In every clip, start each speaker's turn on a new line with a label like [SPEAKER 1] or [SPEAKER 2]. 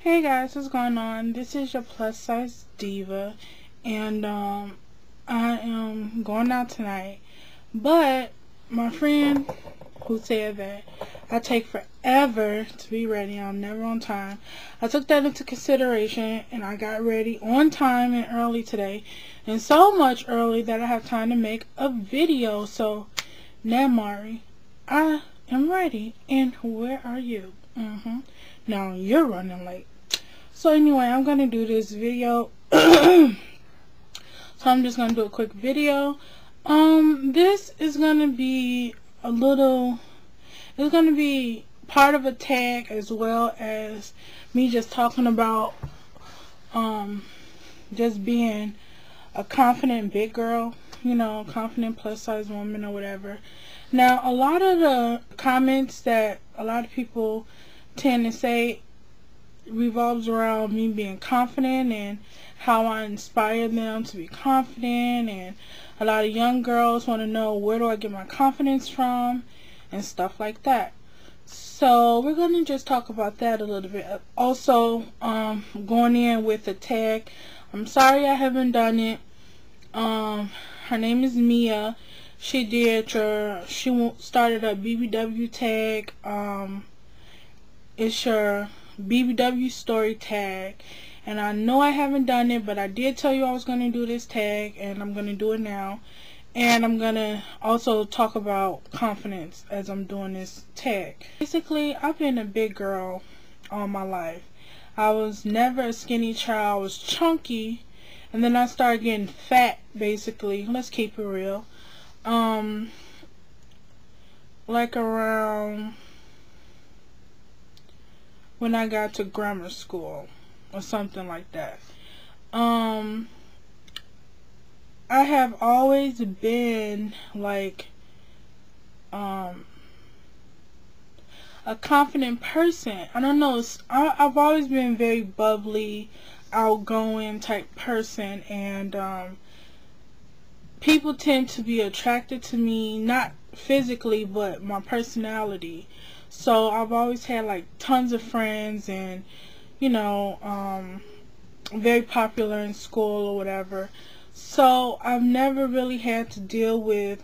[SPEAKER 1] Hey guys, what's going on? This is your plus size diva, and I am going out tonight. But my friend who said that I take forever to be ready, I'm never on time, I took that into consideration and I got ready on time and early today, and so much early that I have time to make a video. So now, Mari, I am ready. And where are you? Now you're running late. So anyway, I'm going to do this video. So I'm just going to do a quick video. This is going to be it's going to be part of a tag as well as me just talking about just being a confident big girl, confident plus size woman or whatever. Now, a lot of the comments that a lot of people tend to say revolves around me being confident and how I inspire them to be confident, and a lot of young girls want to know where do I get my confidence from and stuff like that. So we're going to just talk about that a little bit. Also, going in with the tag, I'm sorry I haven't done it. Her name is Mia. She started a BBW tag. It's your BBW story tag, and I know I haven't done it, but I did tell you I was going to do this tag, and I'm going to do it now. And I'm going to also talk about confidence as I'm doing this tag. Basically, I've been a big girl all my life. I was never a skinny child. I was chunky, and then I started getting fat, basically. Let's keep it real. Like around when I got to grammar school or something like that. I have always been like a confident person. I don't know, I've always been very bubbly, outgoing type person, and people tend to be attracted to me, not physically but my personality. So I've always had like tons of friends, and very popular in school or whatever. So I've never really had to deal with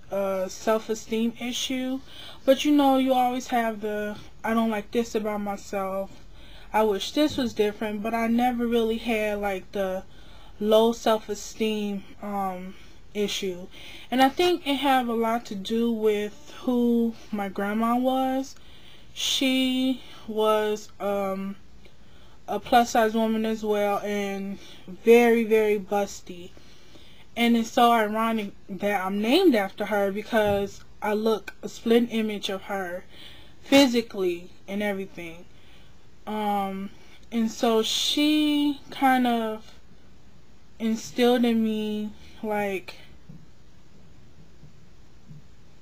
[SPEAKER 1] a self-esteem issue. But you always have the I don't like this about myself, I wish this was different. But I never really had like the low self-esteem issue. And I think it had a lot to do with who my grandma was. She was a plus size woman as well, and very, very busty. And it's so ironic that I'm named after her, because I look a split image of her physically and everything. And so she kind of instilled in me like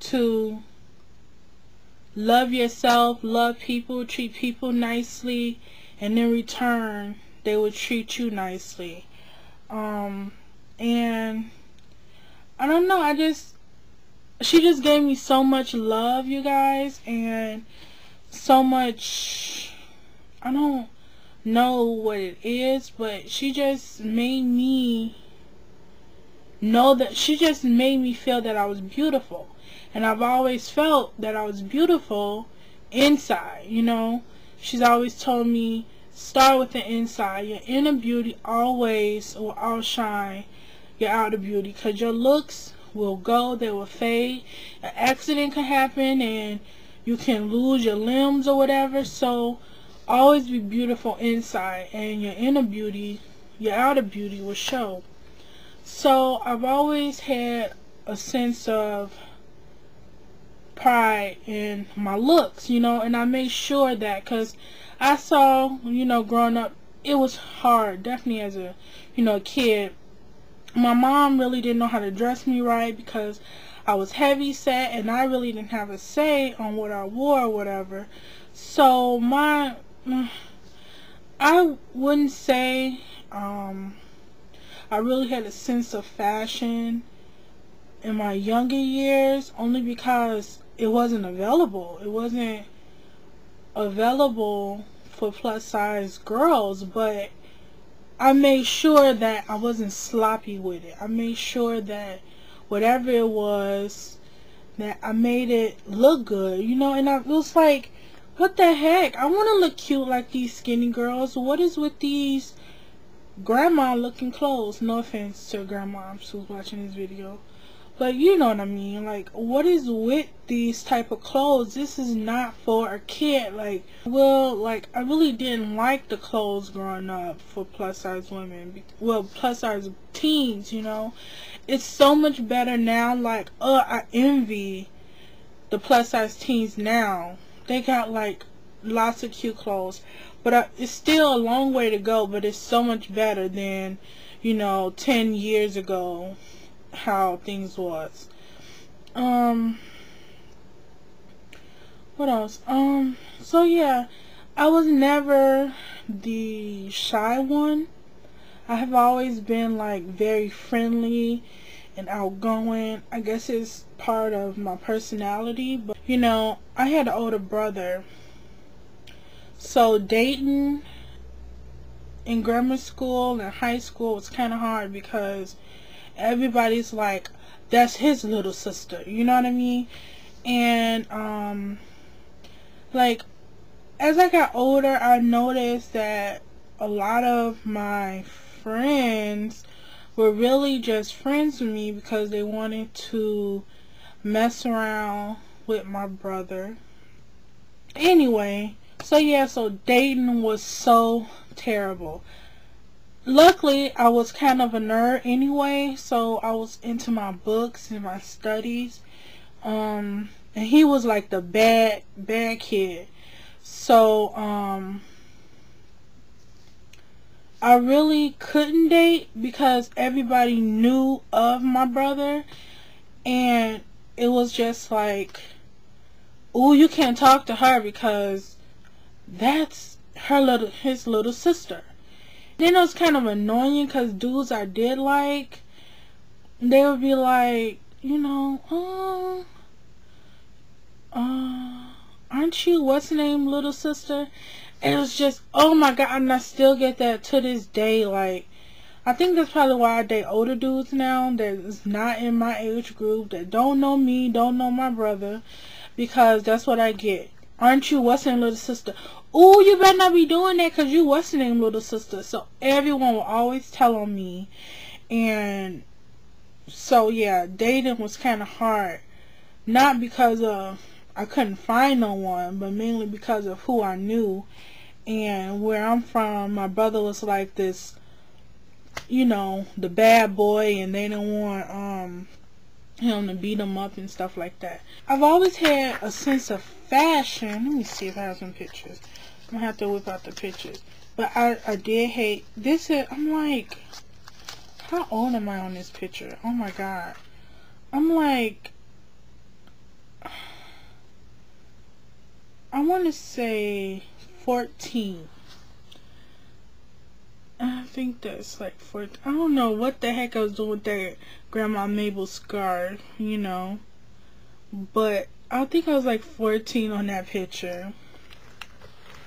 [SPEAKER 1] to love yourself, love people, treat people nicely, and in return they would treat you nicely. And I don't know, she just gave me so much love, you guys, and so much, I don't know what it is, but she just made me know that, she just made me feel that I was beautiful. And I've always felt that I was beautiful inside, She's always told me, start with the inside. Your inner beauty always will outshine your outer beauty, because your looks will go, they will fade. An accident can happen and you can lose your limbs or whatever. So always be beautiful inside, and your inner beauty, your outer beauty will show. So I've always had a sense of pride in my looks, and I made sure that, because I saw, growing up, it was hard, definitely as a, kid. My mom really didn't know how to dress me right, because I was heavy set, and I really didn't have a say on what I wore or whatever. So I wouldn't say I really had a sense of fashion in my younger years, only because it wasn't available. It wasn't available for plus size girls, but I made sure that I wasn't sloppy with it. I made sure that whatever it was, that I made it look good, you know. And I was like, what the heck? I want to look cute like these skinny girls. What is with these grandma looking clothes? No offense to grandma who's watching this video, but you know what I mean. Like, what is with these type of clothes? This is not for a kid. Like, well, like, I really didn't like the clothes growing up for plus size women. Well, plus size teens, you know. It's so much better now. Like, I envy the plus size teens now. They got like lots of cute clothes, but it's still a long way to go. But it's so much better than, you know, 10 years ago how things was. What else? So yeah, I was never the shy one. I have always been like very friendly and outgoing. I guess it's part of my personality. But you know, I had an older brother, so dating in grammar school and high school was kind of hard because everybody's like, that's his little sister, you know what I mean? And like, as I got older, I noticed that a lot of my friends were really just friends with me because they wanted to mess around with my brother. Anyway, so yeah, so dating was so terrible. Luckily, I was kind of a nerd anyway, so I was into my books and my studies. And he was like the bad kid. So, I really couldn't date because everybody knew of my brother, and it was just like, ooh, you can't talk to her because that's his little sister. Then it was kind of annoying because dudes I did like, they would be like, you know, aren't you what's her name, little sister? And it was just, oh my god, and I still get that to this day. Like, I think that's probably why I date older dudes now that is not in my age group, that don't know me, don't know my brother, because that's what I get. Aren't you what's her name, little sister? Ooh, you better not be doing that because you what's her name, little sister. So everyone will always tell on me. And so yeah, dating was kind of hard. Not because of I couldn't find no one, but mainly because of who I knew. And where I'm from, my brother was like this, you know, the bad boy, and they didn't want him to beat him up and stuff like that. I've always had a sense of fashion. Let me see if I have some pictures. I'm gonna have to whip out the pictures. But I did hate this. I'm like, how old am I on this picture? Oh my god, I'm like, I want to say 14. I think that's like 14. I don't know what the heck I was doing with that Grandma Mabel scarf, you know. But I think I was like 14 on that picture.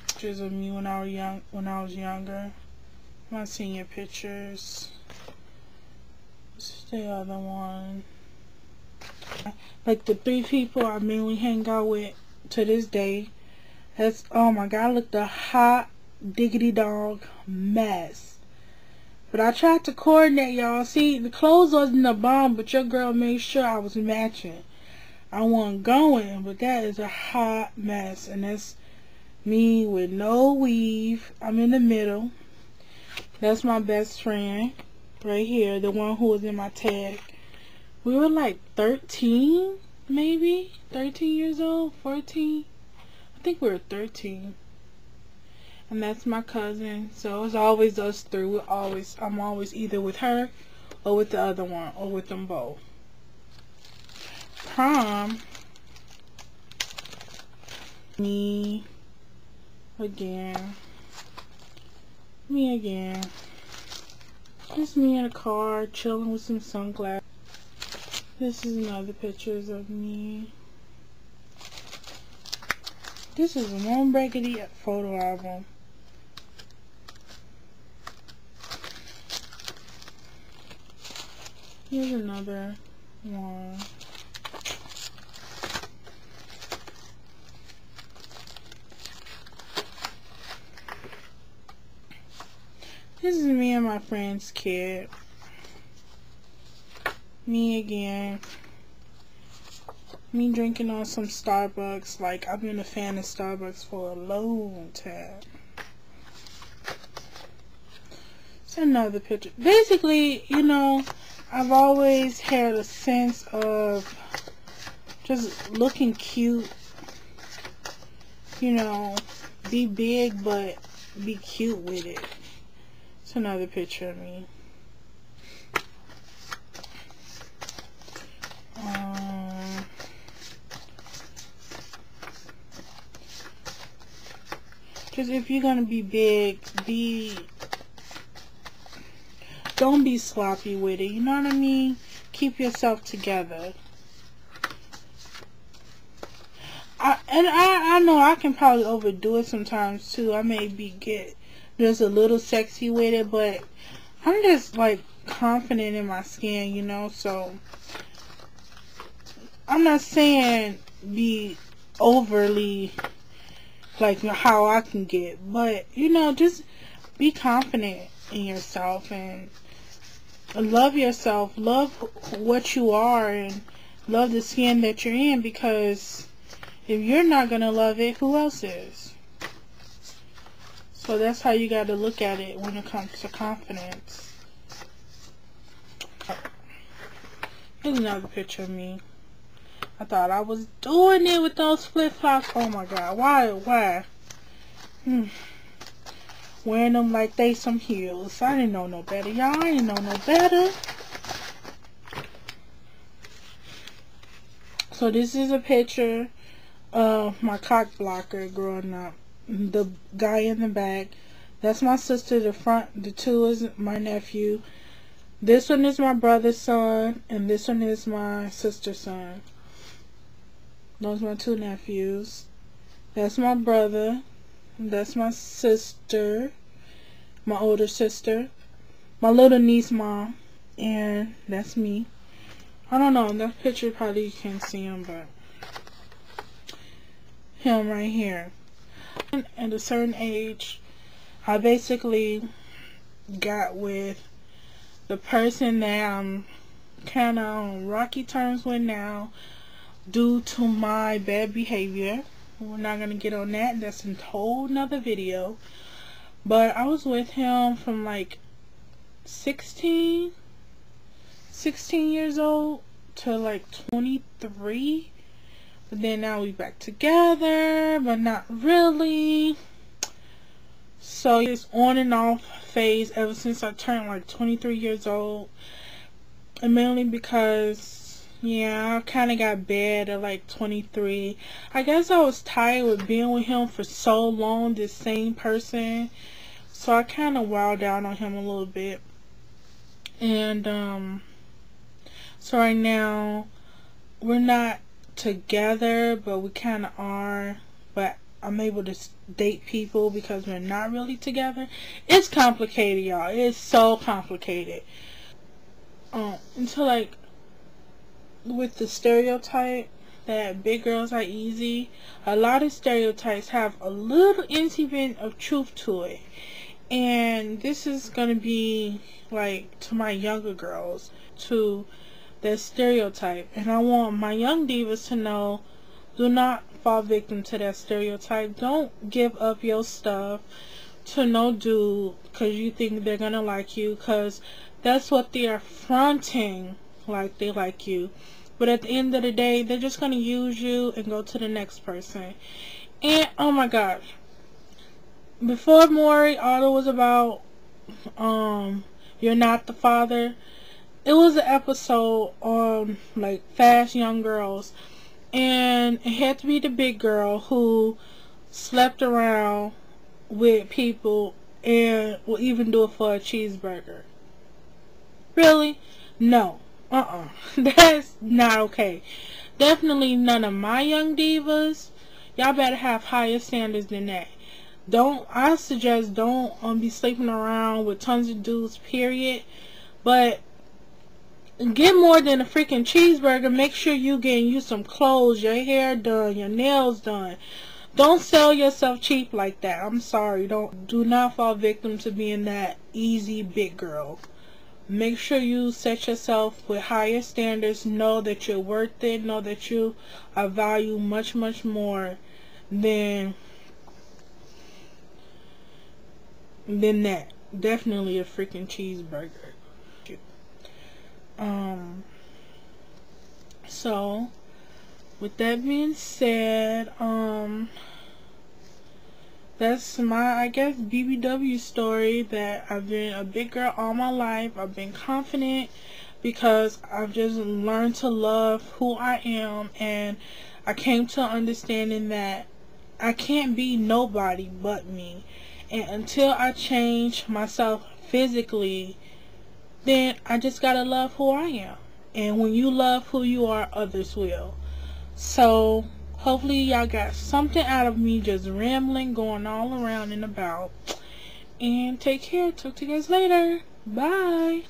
[SPEAKER 1] Pictures of me when I was younger. My senior pictures. What's the other one? Like the 3 people I mainly hang out with to this day. That's, oh my god, I looked a hot diggity dog mess. But I tried to coordinate, y'all. See, the clothes wasn't a bomb, but your girl made sure I was matching. I wasn't going, but that is a hot mess. And that's me with no weave. I'm in the middle. That's my best friend right here, the one who was in my tag. We were like 13, maybe 13 years old, 14. I think we were 13. And that's my cousin. So it's always us 3. I'm always either with her or with the other one or with them both. Prom, me again. Just me in a car chilling with some sunglasses. This is another pictures of me. This is one raggedy photo album. Here's another one. This is me and my friend's kid. Me again. Me drinking on some Starbucks. Like, I've been a fan of Starbucks for a long time. It's another picture. Basically, you know, I've always had a sense of just looking cute. You know, be big, but be cute with it. It's another picture of me. Just if you're gonna be big, don't be sloppy with it. You know what I mean? Keep yourself together. I know I can probably overdo it sometimes too. I may get just a little sexy with it, but I'm just like confident in my skin, you know. So I'm not saying be overly like how I can get, but you know, just be confident in yourself and love yourself, love what you are, and love the skin that you're in, because if you're not gonna love it, who else is? So that's how you got to look at it when it comes to confidence. Here's another picture of me. I thought I was doing it with those flip-flops. Oh my god, why? Wearing them like they some heels. I didn't know no better, y'all. I didn't know no better. So this is a picture of my cock blocker growing up. The guy in the back, that's my sister. The front, the two is my nephew. This one is my brother's son, and this one is my sister's son. Those are my two nephews. That's my brother. That's my sister, my older sister, my little niece mom, and that's me. I don't know, that picture probably you can't see him, but him right here. At a certain age, I basically got with the person that I'm kind of on rocky terms with now due to my bad behavior. We're not going to get on that. That's a whole nother video. But I was with him from like 16 years old to like 23. But then now we back together, but not really. So it's on and off phase ever since I turned like 23 years old. And mainly because, yeah, I kind of got bad at like 23. I guess I was tired with being with him for so long, this same person. So I kind of wowed out on him a little bit. And, so right now, we're not together, but we kind of are. But I'm able to date people because we're not really together. It's complicated, y'all. It's so complicated. Until like with the stereotype that big girls are easy, a lot of stereotypes have a little incident of truth to it. And this is gonna be like to my younger girls, to that stereotype. And I want my young divas to know, do not fall victim to that stereotype. Don't give up your stuff to no dude because you think they're gonna like you, because that's what they are fronting, like they like you. But at the end of the day, they're just gonna use you and go to the next person. And oh my gosh, before Maury, all it was about you're not the father. It was an episode on like Fast Young Girls, and it had to be the big girl who slept around with people and will even do it for a cheeseburger. Really? No. That's not okay. Definitely none of my young divas. Y'all better have higher standards than that. I suggest don't be sleeping around with tons of dudes, period. But Get more than a freaking cheeseburger. Make sure you getting you some clothes, your hair done, your nails done. Don't sell yourself cheap like that. I'm sorry. Do not fall victim to being that easy big girl. Make sure you set yourself with higher standards. Know that you're worth it. Know that you are valued much, much more than that. Definitely a freaking cheeseburger. So with that being said, that's my, I guess, BBW story, that I've been a big girl all my life. I've been confident because I've just learned to love who I am, and I came to understanding that I can't be nobody but me. And until I change myself physically, then I just gotta love who I am. And when you love who you are, others will. So hopefully y'all got something out of me just rambling, going all around and about. And take care. Talk to you guys later. Bye.